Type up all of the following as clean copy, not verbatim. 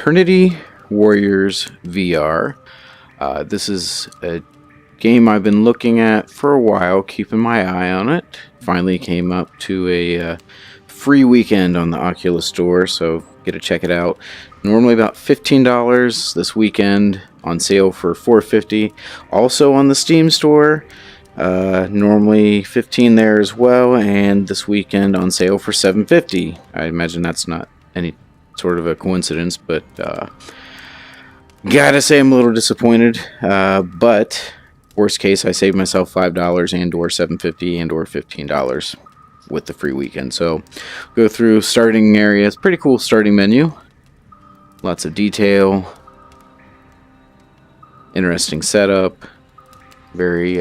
Eternity Warriors VR. This is a game I've been looking at for a while, keeping my eye on it. Finally came up to a free weekend on the Oculus Store, so get to check it out. Normally about $15 this weekend, on sale for $4.50. Also on the Steam Store, normally $15 there as well, and this weekend on sale for $7.50. I imagine that's not any sort of a coincidence, but gotta say I'm a little disappointed. But worst case, I saved myself $5 and or $7.50 and or $15 with the free weekend. So go through starting area. It's pretty cool starting menu. Lots of detail. Interesting setup. Very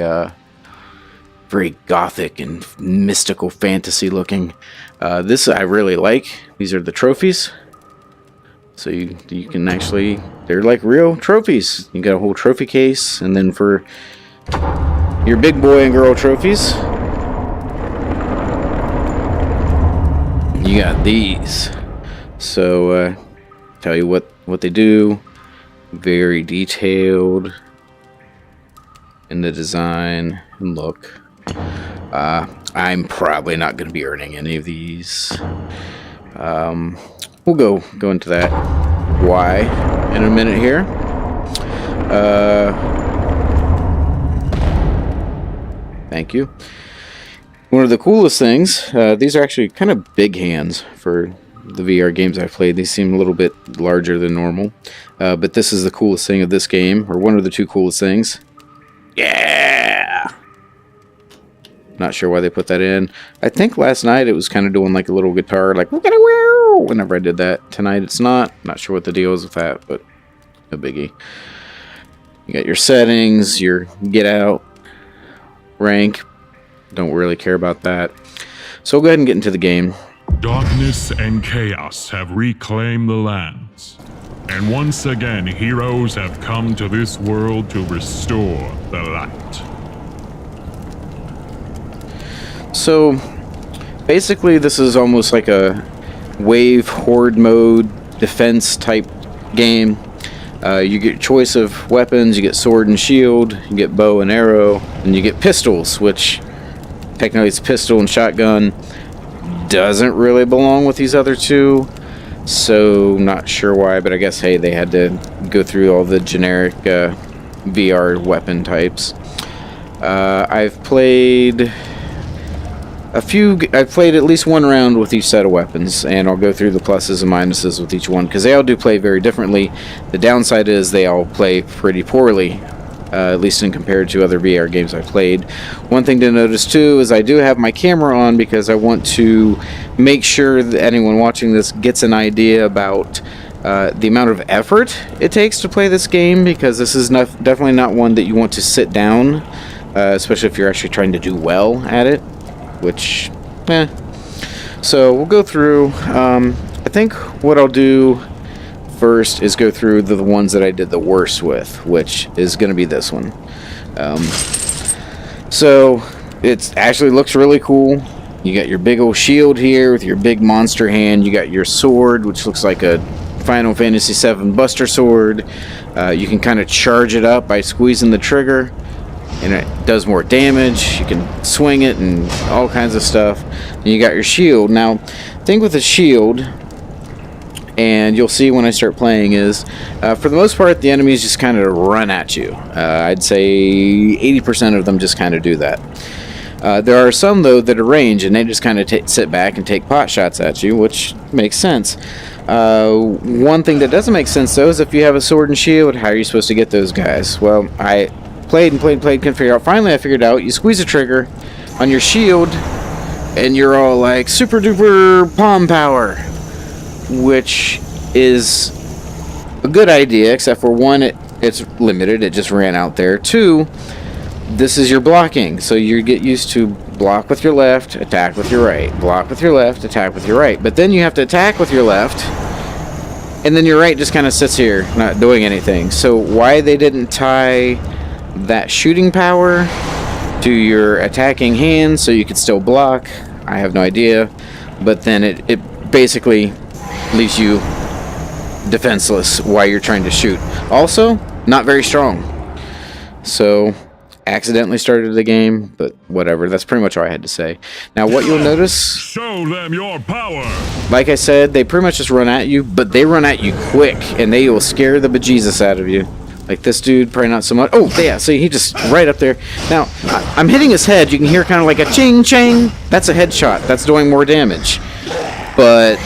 gothic and mystical fantasy looking. This I really like. These are the trophies. So you can actually, they're like real trophies. You got a whole trophy case, and then for your big boy and girl trophies, you got these. So tell you what they do. Very detailed in the design and look. I'm probably not going to be earning any of these. We'll go into that why in a minute here. Thank you. One of the coolest things, these are actually kind of big hands for the VR games I've played. These seem a little bit larger than normal. But this is the coolest thing of this game, or one of the two coolest things. Yeah! Not sure why they put that in. I think last night it was kind of doing like a little guitar, like whenever I did that. Tonight it's not. Not sure what the deal is with that, but no biggie. You got your settings, your get out, rank. Don't really care about that. So we'll go ahead and get into the game. Darkness and chaos have reclaimed the lands. And once again, heroes have come to this world to restore the light. So, basically this is almost like a wave horde mode defense type game. You get choice of weapons. You get sword and shield, you get bow and arrow, and you get pistols, which technically it's pistol and shotgun. Doesn't really belong with these other two, so not sure why, but I guess, hey, they had to go through all the generic VR weapon types. I've played at least one round with each set of weapons, and I'll go through the pluses and minuses with each one, because they all do play very differently. The downside is they all play pretty poorly, at least in compared to other VR games I've played. One thing to notice too is I do have my camera on because I want to make sure that anyone watching this gets an idea about the amount of effort it takes to play this game, because this is definitely not one that you want to sit down, especially if you're actually trying to do well at it, which, So we'll go through. I think what I'll do first is go through the ones that I did the worst with, which is going to be this one. So it actually looks really cool. You got your big old shield here with your big monster hand. You got your sword, which looks like a Final Fantasy VII Buster Sword. You can kind of charge it up by squeezing the trigger, and it does more damage. You can swing it and all kinds of stuff. And you got your shield. Now, the thing with the shield, and you'll see when I start playing, is for the most part the enemies just kind of run at you. I'd say 80% of them just kind of do that. There are some though that are range, and they just kind of sit back and take pot shots at you, which makes sense. One thing that doesn't make sense though is if you have a sword and shield, how are you supposed to get those guys? Well, I played, couldn't figure out. Finally I figured out. You squeeze the trigger on your shield and you're all like super duper palm power, which is a good idea, except for one, it's limited. It just ran out there. Two, this is your blocking, so you get used to block with your left, attack with your right, block with your left, attack with your right. But then you have to attack with your left, and then your right just kind of sits here not doing anything. So why they didn't tie that shooting power to your attacking hand so you could still block, I have no idea. But then it basically leaves you defenseless while you're trying to shoot. Also, not very strong. So, accidentally started the game, but whatever. That's pretty much all I had to say. Now, what you'll notice... Show them your power! Like I said, they pretty much just run at you, but they run at you quick, and they will scare the bejesus out of you. Like this dude, probably not so much. Oh, yeah, see, he just right up there. Now, I'm hitting his head. You can hear kind of like a ching-ching. That's a headshot. That's doing more damage. But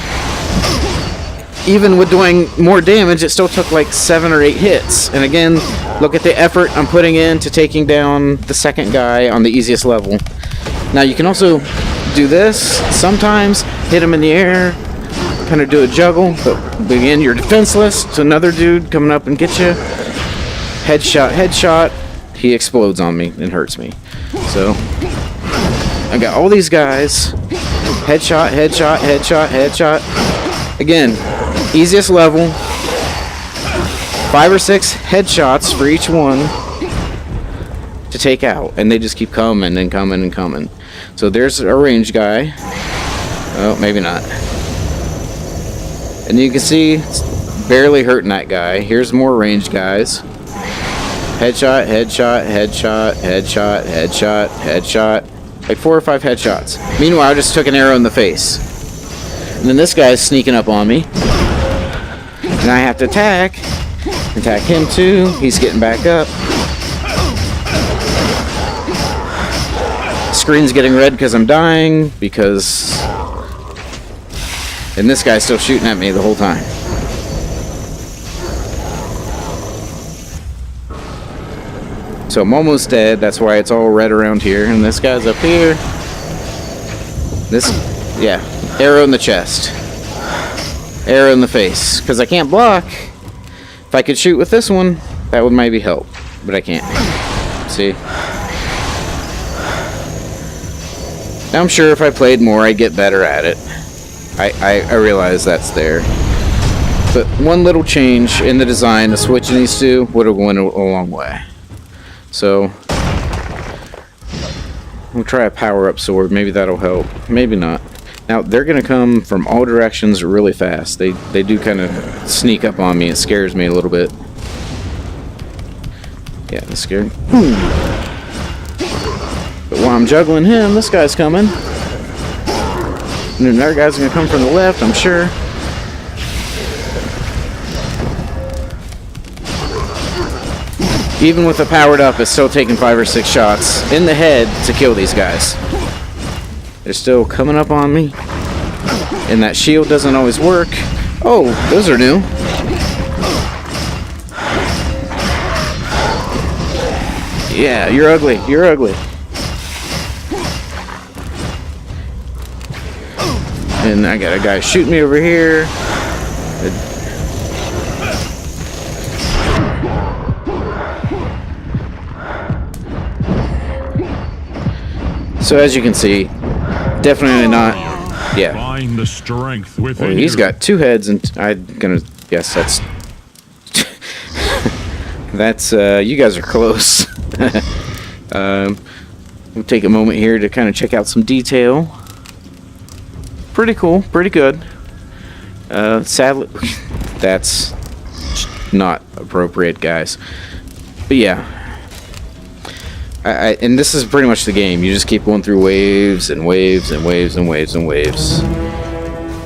even with doing more damage, it still took like 7 or 8 hits. And again, look at the effort I'm putting into taking down the second guy on the easiest level. Now, you can also do this. Sometimes hit him in the air, kind of do a juggle. But again, you're defenseless. It's another dude coming up and get you. Headshot, headshot. He explodes on me and hurts me. So, I got all these guys. Headshot, headshot, headshot, headshot. Again, easiest level. 5 or 6 headshots for each one to take out. And they just keep coming and coming and coming. So there's a ranged guy. Oh, maybe not. And you can see it's barely hurting that guy. Here's more ranged guys. Headshot, headshot, headshot, headshot, headshot, headshot. Like 4 or 5 headshots. Meanwhile, I just took an arrow in the face. And then this guy's sneaking up on me. And I have to attack. Attack him too. He's getting back up. Screen's getting red because I'm dying. Because... And this guy's still shooting at me the whole time. So I'm almost dead. That's why it's all red around here. And this guy's up here. This, yeah, arrow in the chest. Arrow in the face. Because I can't block. If I could shoot with this one, that would maybe help. But I can't. See? Now I'm sure if I played more, I'd get better at it. I realize that's there. But one little change in the design of switching these two would have went a long way. So, we'll try a power-up sword. Maybe that'll help. Maybe not. Now, they're going to come from all directions really fast. They do kind of sneak up on me. It scares me a little bit. Yeah, that's scary. But while I'm juggling him, this guy's coming. And another guy's going to come from the left, I'm sure. Even with the powered up, it's still taking 5 or 6 shots in the head to kill these guys. They're still coming up on me. And that shield doesn't always work. Oh, those are new. Yeah, you're ugly. You're ugly. And I got a guy shooting me over here. So as you can see, definitely not. Yeah. Find the strength within Well, he's you. got 2 heads, and I'm gonna guess that's that's. You guys are close. We'll take a moment here to kind of check out some detail. Pretty cool, pretty good. Sadly, that's not appropriate, guys. But yeah. And this is pretty much the game. You just keep going through waves and waves and waves and waves and waves.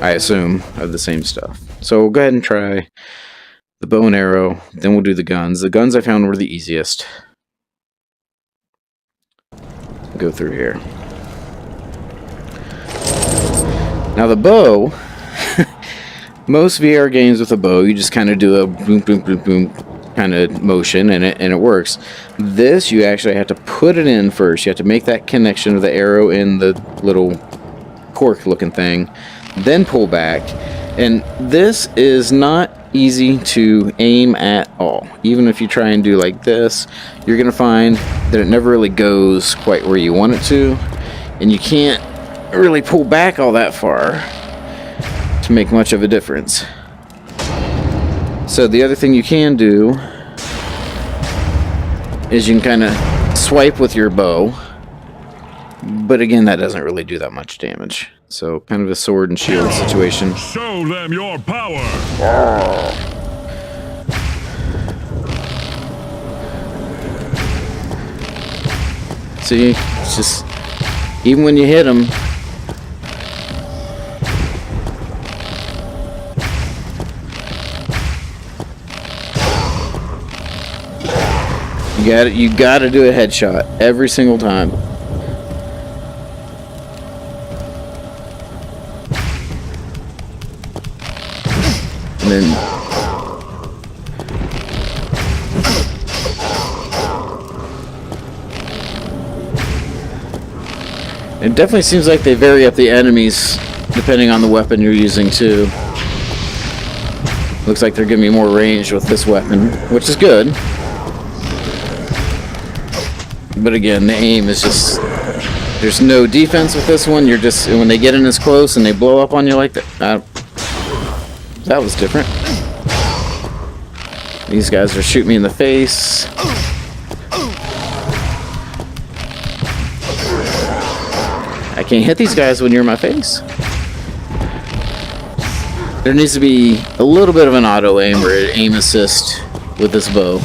I assume of the same stuff. So we'll go ahead and try the bow and arrow. Then we'll do the guns. The guns I found were the easiest. Go through here. Now the bow. Most VR games with a bow, you just kind of do a boom, boom, boom, boom kind of motion, and it works. This, you actually have to put it in first. You have to make that connection of the arrow in the little cork looking thing, then pull back. And this is not easy to aim at all. Even if you try and do like this, you're gonna find that it never really goes quite where you want it to, and you can't really pull back all that far to make much of a difference. So the other thing you can do is you can kind of swipe with your bow, but again, that doesn't really do that much damage. So kind of a sword and shield situation. Show them your power. See, it's just, even when you hit them, you gotta do a headshot every single time. And then it definitely seems like they vary up the enemies depending on the weapon you're using too. Looks like they're giving me more range with this weapon, which is good. But again, the aim is just, there's no defense with this one. You're just, when they get in this close and they blow up on you like that, that was different. These guys are shooting me in the face. I can't hit these guys when you're in my face. There needs to be a little bit of an auto aim or an aim assist with this bow.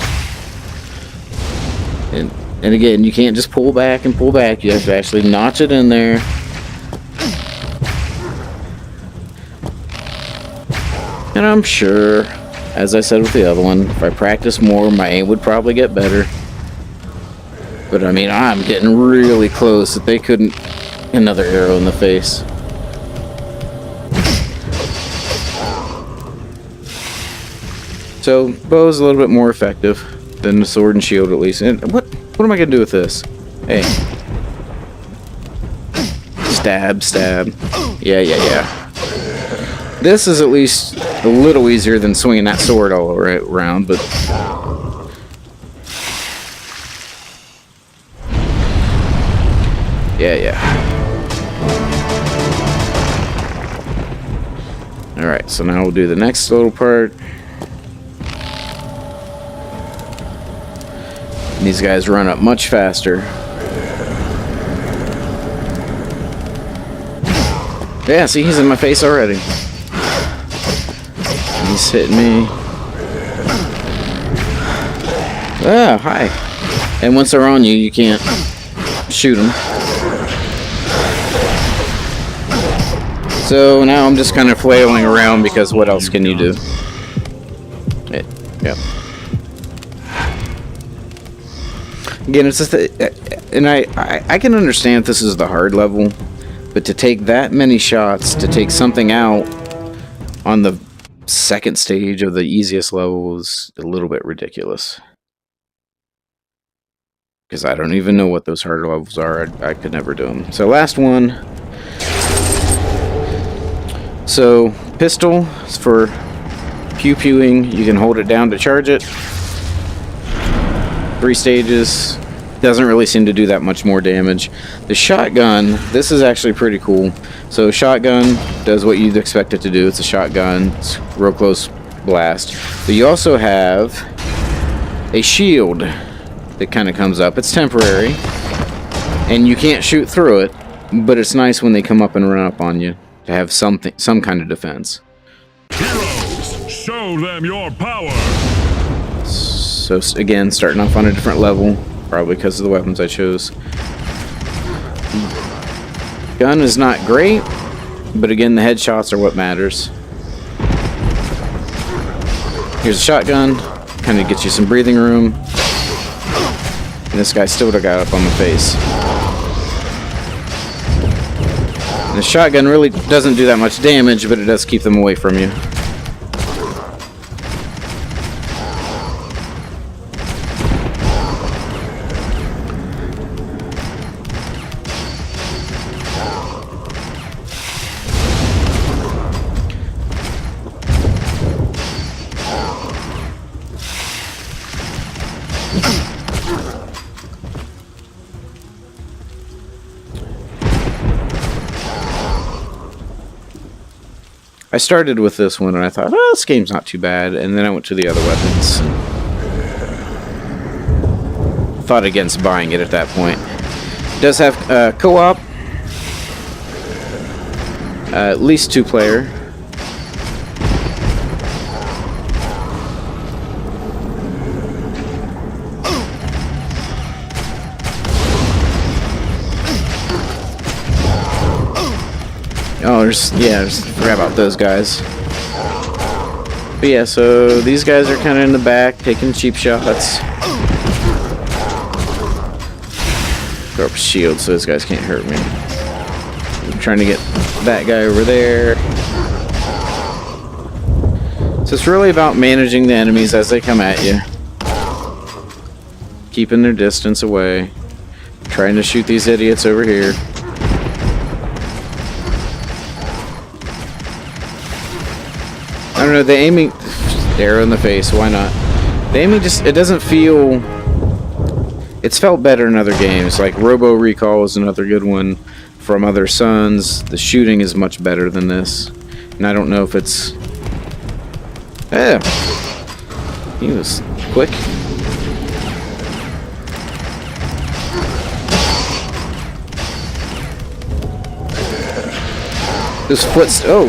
And again, you can't just pull back and pull back. You have to actually notch it in there. And I'm sure, as I said with the other one, if I practice more, my aim would probably get better. But I mean, I'm getting really close that they couldn't. Another arrow in the face. So, bow's a little bit more effective than the sword and shield, at least. And what am I gonna do with this? Hey. Stab, stab. Yeah. This is at least a little easier than swinging that sword all around, but... Yeah. Alright, so now we'll do the next little part. And these guys run up much faster. Yeah, see, he's in my face already. He's hitting me. Ah, hi. And once they're on you, you can't shoot them. So now I'm just kind of flailing around because what else can you do? Yep. Again, it's just and I can understand if this is the hard level, but to take that many shots to take something out on the second stage of the easiest level is a little bit ridiculous. Because I don't even know what those harder levels are. I could never do them. So last one. So, pistol is for pew-pewing. You can hold it down to charge it. 3 stages. Doesn't really seem to do that much more damage. The shotgun, this is actually pretty cool. So, shotgun does what you'd expect it to do. It's a shotgun. It's real close blast. But you also have a shield that kind of comes up. It's temporary. And you can't shoot through it. But it's nice when they come up and run up on you. To have some kind of defense. Heroes, show them your power. So again, starting off on a different level, probably because of the weapons I chose. Gun is not great, but again, the headshots are what matters. Here's a shotgun, kind of gets you some breathing room. And this guy still would have got up on the face. The shotgun really doesn't do that much damage, but it does keep them away from you. I started with this one and I thought, oh, this game's not too bad. And then I went to the other weapons and thought against buying it at that point. It does have co-op, at least 2-player. Yeah, just forgot about those guys. But yeah, so these guys are kind of in the back, taking cheap shots. Throw up a shield so those guys can't hurt me. I'm trying to get that guy over there. So it's really about managing the enemies as they come at you. Keeping their distance away. Trying to shoot these idiots over here. I don't know, the aiming... Arrow in the face, why not? The aiming just... It doesn't feel... It's felt better in other games. Like Robo Recall is another good one from Other Sons. The shooting is much better than this. And I don't know if it's... Yeah. He was quick. Those footsteps. Oh.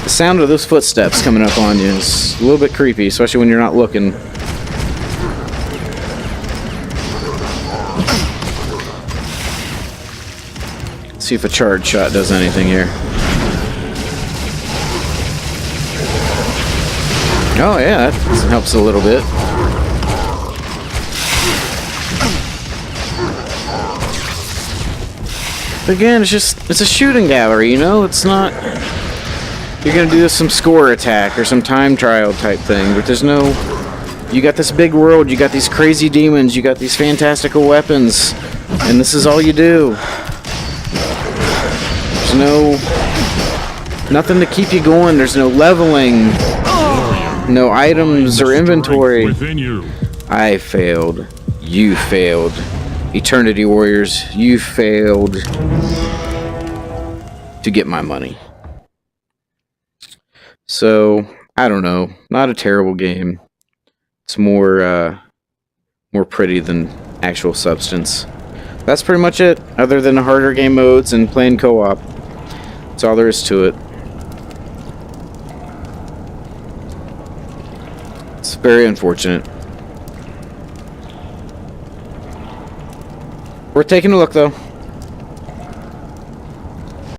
The sound of those footsteps coming up on you is a little bit creepy, especially when you're not looking. Let's see if a charge shot does anything here. Oh yeah, that helps a little bit. Again, it's a shooting gallery, you know? It's not... You're gonna do some score attack or some time trial type thing, but there's no... You got this big world, you got these crazy demons, you got these fantastical weapons, and this is all you do. There's nothing to keep you going, there's no leveling, no items or inventory. I failed. You failed. Eternity Warriors, you failed to get my money. So, I don't know. Not a terrible game. It's more pretty than actual substance. That's pretty much it, other than the harder game modes and playing co-op. That's all there is to it. It's very unfortunate. We're taking a look, though.